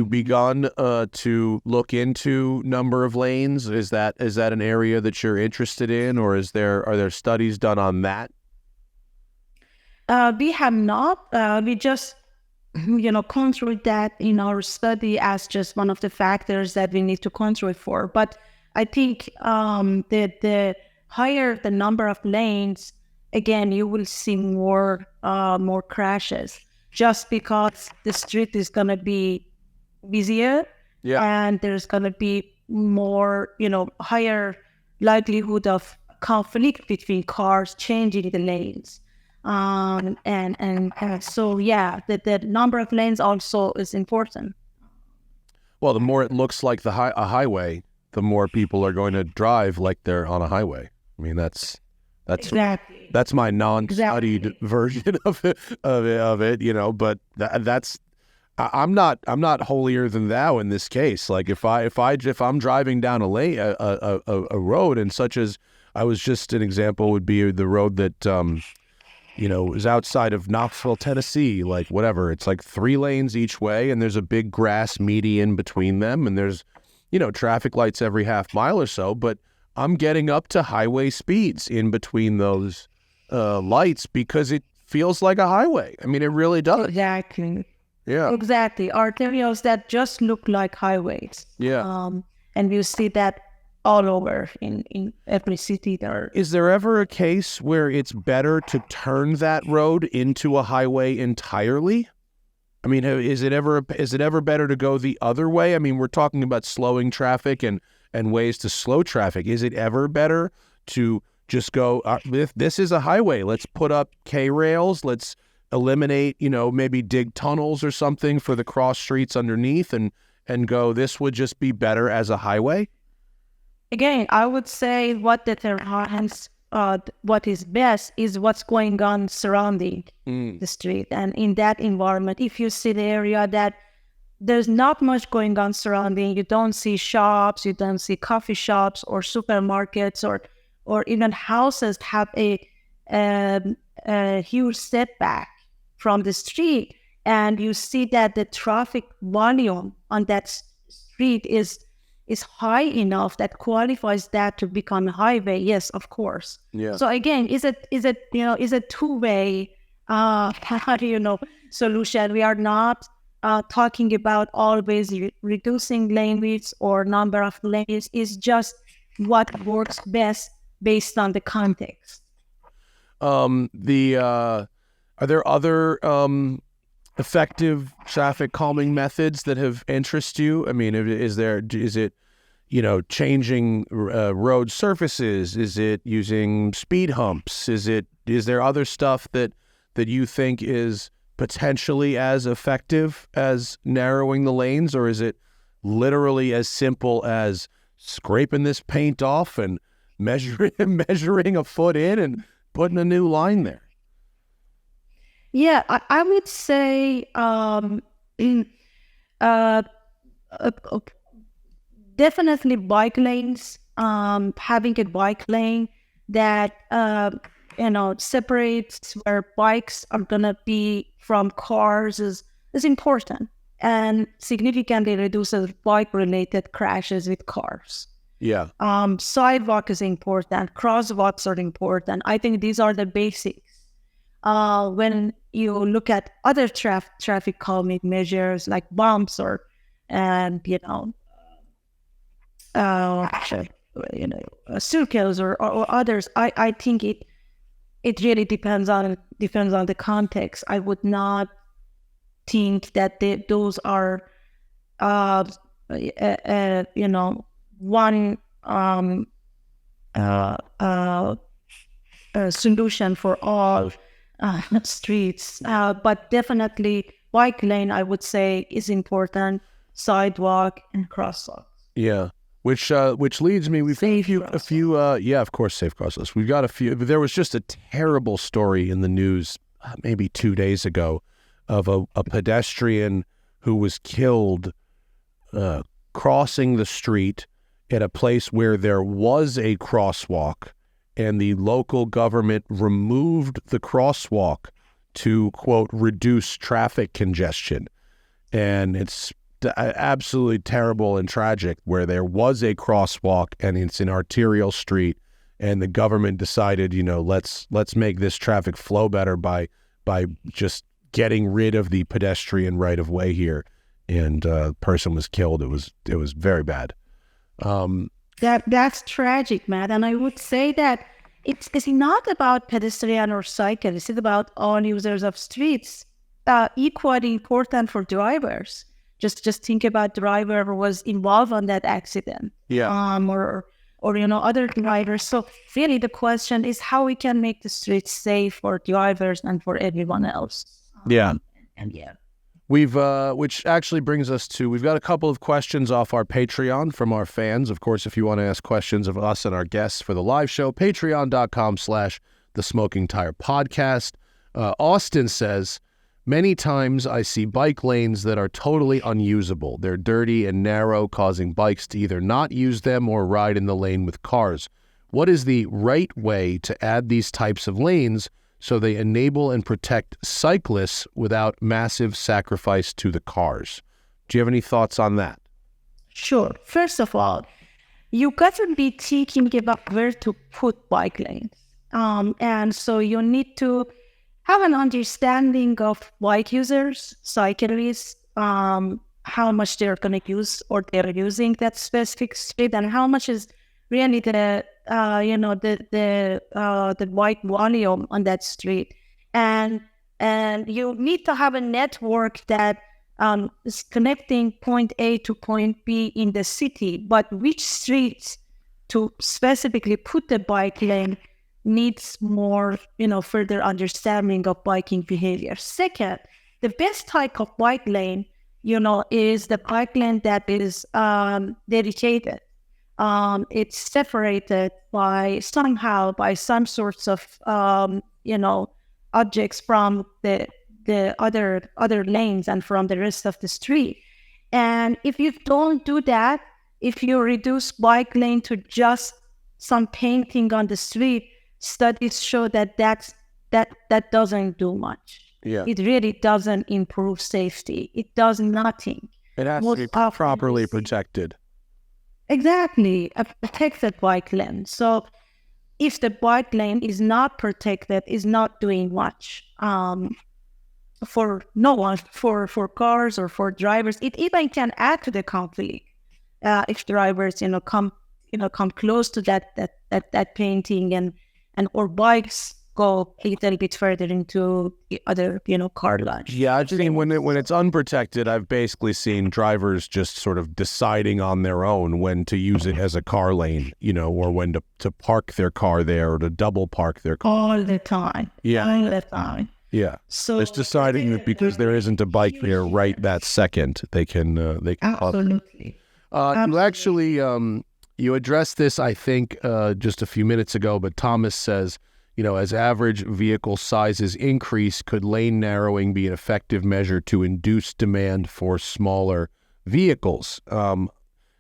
begun to look into number of lanes? Is that an area that you're interested in, or are there studies done on that? We have not. We just control that in our study as just one of the factors that we need to control for. But I think the higher the number of lanes, again, you will see more crashes, just because the street is going to be busier, and there's going to be more, higher likelihood of conflict between cars changing the lanes. So the number of lanes also is important. Well, the more it looks like a highway, the more people are going to drive like they're on a highway. I mean, that's exactly. That's my non-studied version of it. But that's I'm not holier than thou in this case. Like if I'm driving down a lane, a road, and such as I was just an example would be the road that is outside of Knoxville, Tennessee. Like whatever, it's like 3 lanes each way, and there's a big grass median between them, and there's traffic lights every half mile or so, but I'm getting up to highway speeds in between those lights because it feels like a highway. I mean, it really does. Exactly. Yeah. Exactly. Arterials that just look like highways. Yeah. And you see that all over in every city there. Is there ever a case where it's better to turn that road into a highway entirely? I mean, is it ever better to go the other way? I mean, we're talking about slowing traffic and ways to slow traffic. Is it ever better to just go, if this is a highway, let's put up K-rails, let's eliminate, maybe dig tunnels or something for the cross streets underneath and go, this would just be better as a highway? Again, I would say what determines what is best is what's going on surrounding the street. And in that environment, if you see the area that there's not much going on surrounding, you don't see shops, you don't see coffee shops or supermarkets or even houses have a huge setback from the street, and you see that the traffic volume on that street is high enough that qualifies that to become a highway, yes, of course. Yeah. So again, is a two-way solution. We are not talking about always reducing lane widths or number of lanes. It's just what works best based on the context. Are there other effective traffic calming methods that have interest you? I mean, is it changing road surfaces? Is it using speed humps? Is there other stuff that you think is potentially as effective as narrowing the lanes, or is it literally as simple as scraping this paint off and measuring a foot in and putting a new line there? Yeah, I would say definitely bike lanes. Having a bike lane that separates where bikes are gonna be from cars is important, and significantly reduces bike-related crashes with cars. Yeah. Sidewalk is important. Crosswalks are important. I think these are the basics. When you look at other traffic calming measures like bumps circles or others, I think it really depends on the context. I would not think that those are one solution for all streets, but definitely bike lane, I would say, is important. Sidewalk and crosswalk. Yeah, which leads me. We've got a few. Yeah, of course, safe crosswalks. We've got a few. There was just a terrible story in the news maybe 2 days ago of a pedestrian who was killed crossing the street at a place where there was a crosswalk, and the local government removed the crosswalk to, quote, reduce traffic congestion. And it's absolutely terrible and tragic, where there was a crosswalk and it's an arterial street, and the government decided, let's make this traffic flow better by just getting rid of the pedestrian right of way here. And the person was killed. It was very bad. That's tragic, Matt. And I would say that it's not about pedestrian or cyclists. It's about all users of streets. Equally important for drivers. Just think about driver who was involved on that accident. Yeah. Or other drivers. So really the question is how we can make the streets safe for drivers and for everyone else. Yeah. And yeah. We've, which actually brings us to, we've got a couple of questions off our Patreon from our fans. Of course, if you want to ask questions of us and our guests for the live show, patreon.com/The Smoking Tire Podcast. Austin says, many times I see bike lanes that are totally unusable. They're dirty and narrow, causing bikes to either not use them or ride in the lane with cars. What is the right way to add these types of lanes so they enable and protect cyclists without massive sacrifice to the cars? Do you have any thoughts on that? Sure. First of all, you got to be thinking about where to put bike lanes. And so you need to have an understanding of bike users, cyclists, how much they're going to use or they're using that specific street, and how much is really the bike volume on that street. And And you need to have a network that is connecting point A to point B in the city, but which streets to specifically put the bike lane needs more, further understanding of biking behavior. Second, the best type of bike lane, is the bike lane that is dedicated. It's separated by some sorts of, objects from the other lanes and from the rest of the street. And if you don't do that, if you reduce bike lane to just some painting on the street, studies show that doesn't do much. Yeah. It really doesn't improve safety. It does nothing. It has to be properly protected. Exactly, a protected bike lane. So if the bike lane is not protected, is not doing much for no one, for cars or for drivers. It even can add to the conflict if drivers, come close to that painting and or bikes go a little bit further into the other, car lines. Yeah, I just mean when it's unprotected, I've basically seen drivers just sort of deciding on their own when to use it as a car lane, or when to park their car there or to double park their car. All the time. Yeah. All the time. Yeah. So it's deciding that because there isn't a bike there right that second, they can absolutely. You actually you addressed this, I think, just a few minutes ago, but Thomas says, as average vehicle sizes increase, could lane narrowing be an effective measure to induce demand for smaller vehicles?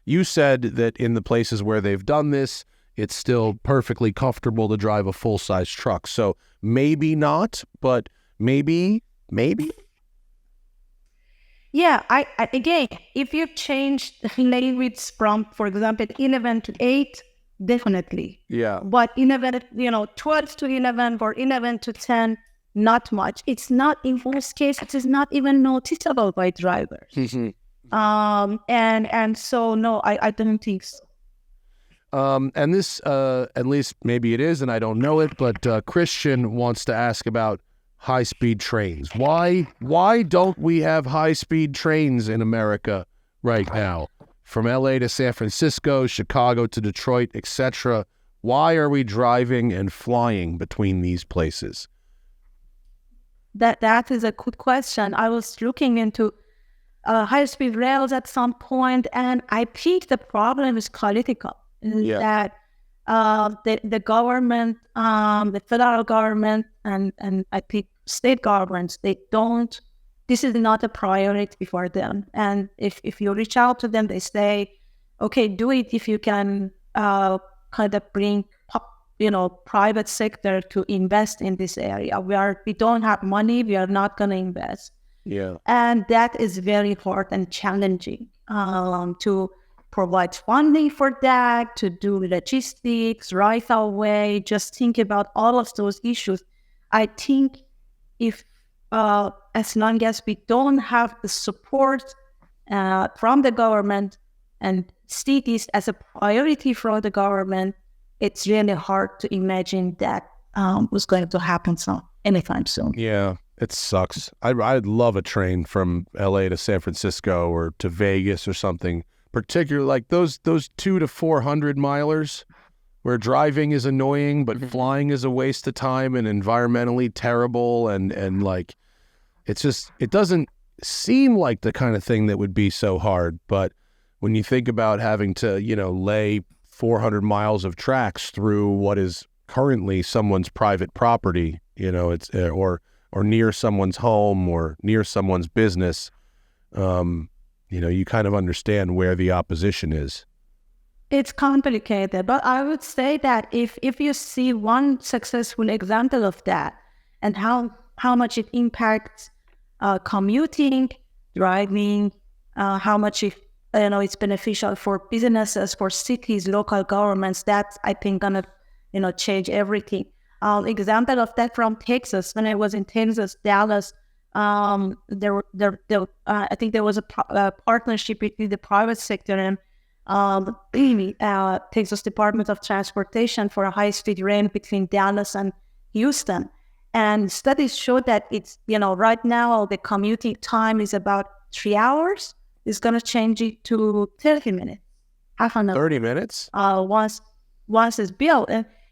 You said that in the places where they've done this, it's still perfectly comfortable to drive a full-size truck. So maybe not, but maybe. Yeah, I again, if you change lane widths from, for example, 11 to 8, definitely. Yeah. But 11, 12 to 11 or 11 to 10, not much. It's not, in most cases, it is not even noticeable by drivers. Mm-hmm. And so, no, I don't think so. And this, at least maybe it is, and I don't know it, but Christian wants to ask about high-speed trains. Why don't we have high-speed trains in America right now? From LA to San Francisco, Chicago to Detroit, etc. Why are we driving and flying between these places? That is a good question. I was looking into high-speed rails at some point, and I think the problem is political. Yeah. That the government, the federal government, and I think state governments, this is not a priority for them. And if you reach out to them, they say, okay, do it if you can kind of bring private sector to invest in this area. We don't have money, we are not going to invest. Yeah. And that is very hard and challenging to provide funding for that, to do logistics right away. Just think about all of those issues. I think if as long as we don't have the support from the government and see this as a priority for the government, it's really hard to imagine that was going to happen anytime soon. Yeah, it sucks. I'd love a train from LA to San Francisco or to Vegas or something, particularly like those 200 to 400 milers where driving is annoying, but flying is a waste of time and environmentally terrible. And like, it doesn't seem like the kind of thing that would be so hard. But when you think about having to, lay 400 miles of tracks through what is currently someone's private property, it's or near someone's home or near someone's business, you kind of understand where the opposition is. It's complicated, but I would say that if you see one successful example of that and how much it impacts commuting, driving, how much it's beneficial for businesses, for cities, local governments, that's, I think, gonna change everything. Example of that from Texas. When I was in Texas, Dallas, I think there was a partnership between the private sector and Texas Department of Transportation for a high-speed rail between Dallas and Houston. And studies show that it's, right now the commuting time is about 3 hours. It's going to change it to 30 minutes, half an hour. 30 minutes? Once it's built.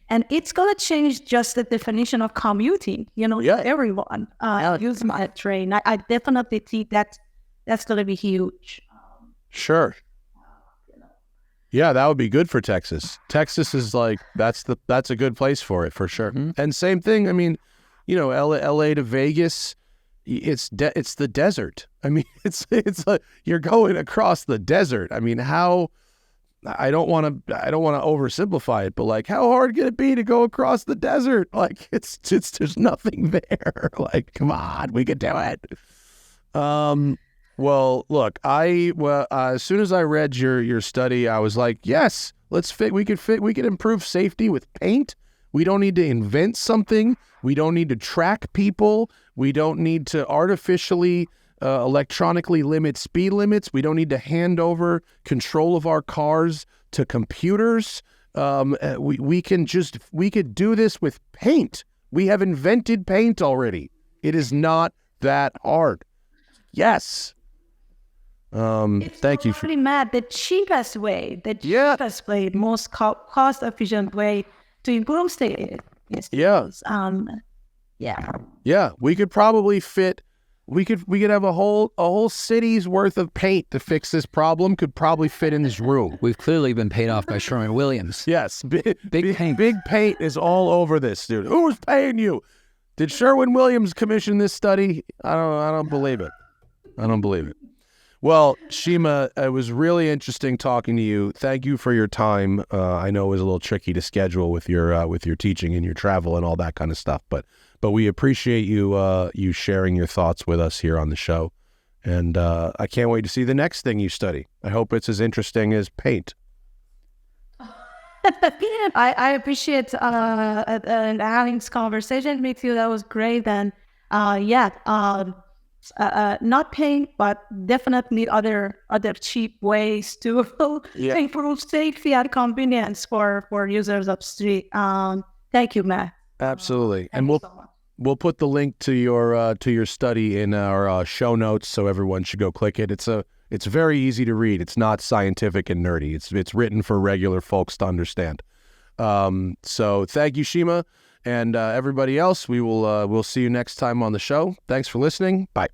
And it's going to change just the definition of commuting, everyone use my train. I definitely think that's going to be huge. Sure. Yeah, that would be good for Texas. Texas is like, that's a good place for it, for sure. Mm-hmm. And same thing, I mean, LA to Vegas, it's the desert. I mean, it's like you're going across the desert. I mean, I don't want to oversimplify it, but like, how hard can it be to go across the desert? Like, it's there's nothing there. Like, come on, we could do it. Well, look, as soon as I read your study, I was like, yes, we could improve safety with paint. We don't need to invent something. We don't need to track people. We don't need to artificially electronically limit speed limits. We don't need to hand over control of our cars to computers. We could do this with paint. We have invented paint already. It is not that hard. Yes. Thank you. It's really mad. The cheapest way, most cost efficient way to improve safety. Yeah. Yeah. We could probably fit. We could have a whole city's worth of paint to fix this problem. Could probably fit in this room. We've clearly been paid off by Sherwin-Williams. Yes, big paint. Big paint is all over this, dude. Who's paying you? Did Sherwin-Williams commission this study? I don't believe it. I don't believe it. Well, Shima, it was really interesting talking to you. Thank you for your time. I know it was a little tricky to schedule with your teaching and your travel and all that kind of stuff, but we appreciate you sharing your thoughts with us here on the show. And I can't wait to see the next thing you study. I hope it's as interesting as paint. I appreciate having this conversation with you. That was great. And not paint, but definitely other cheap ways to improve safety and convenience for users of street. Thank you, Matt. Absolutely. And we'll put the link to your study in our show notes, so everyone should go click it. It's very easy to read. It's not scientific and nerdy. It's written for regular folks to understand. So thank you, Shima, and everybody else. We'll see you next time on the show. Thanks for listening. Bye.